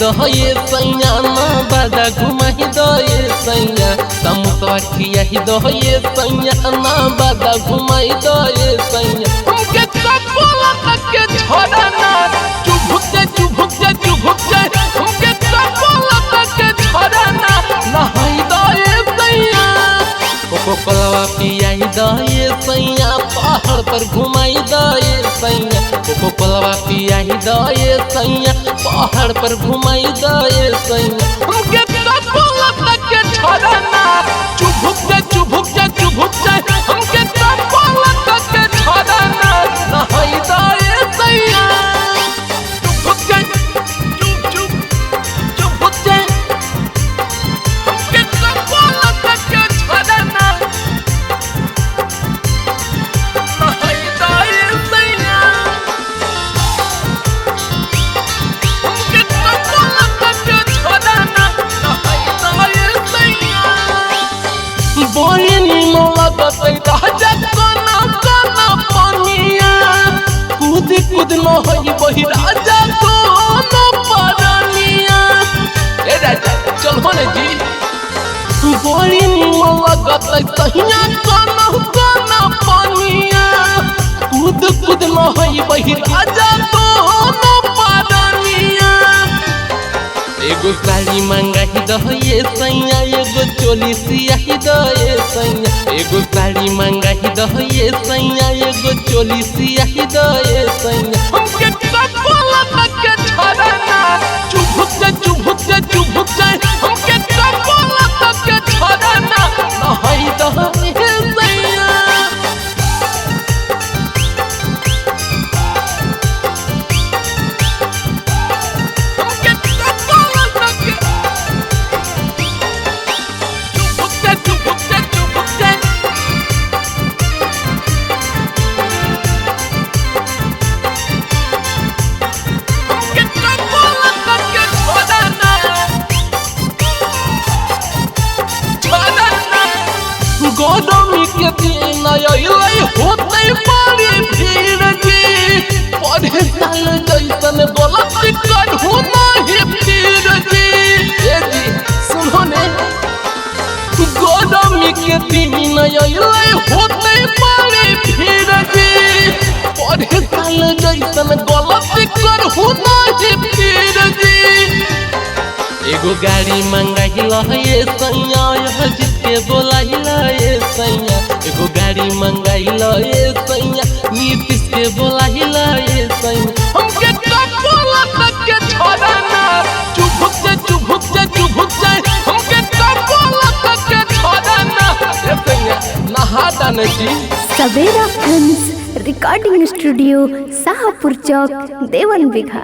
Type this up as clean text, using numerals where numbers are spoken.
दो ये सैया ना बादा घुमाई दो ये सैया समोसा खियाई दो ये सैया ना बादा घुमाई दो ये सैया हमके कपोला तक के छोड़ा ना चुभुक जाए हमके कपोला तक के छोड़ा ना नहाई दो ये सैया कोको कोला पियाई दो ये सैया पहाड़ पर घुमाई दो ये सैया कोको कोला पियाई दो ये सैया पहाड़ पर घुमाई दो ये सैया हमके कपोला तक के छोड़ा ना चुभुक जाए हमके कपोला तक के छोड़ा ना नहाई दो ये सैया चुभुक जाए हमके कपोला तक के छोड़ा ना नहाई दो ये सैया हमके कपोला तक के छोड़ा ना नहाई दो ये सैया बोली निमोला बतै राजा कोना पनिया कूद न होई बही राजा कोनो परनिया ए राजा चल होने जी बोली निमोला बतै तहिया कोना पनिया कूद न होई बही राजा कोनो परनिया एगो साड़ी मंगाई दो ये सैया एगो चोली सियाही दो ये सैया एगो साड़ी मंगाई दो ये सैया एगो चोली सियाही दो ये सैया हमके कपोला तक के छोड़ा ना चुभुक जाए हमके कपोला तक के छोड़ा ना नहाई दो ये सैया गोदमी के दिन अइलै होतै बड़ी भीड़ जी पढ़े साल जैसन गलत करहु नहीं फिर जी ए जी सुनो ने गोदमी के दिन अइलै होतै बड़ी भीड़ जी पढ़े साल जैसन गलत करहु नहीं फिर जी एगो गाड़ी मंगाई लो ये सैया जिसके बोलाई लो ये सैया एगो गाड़ी मंगाई लो ये सैया नीतीश के बोलाई लो ये सैया हमके कपोला तक के छोड़ा ना चुभुक जाए हमके कपोला तक के छोड़ा ना ये सैया नहा दान जी सवेरा फिल्म्स रिकॉर्डिंग स्टूडियो शाहपुर चौक देवन बिघा।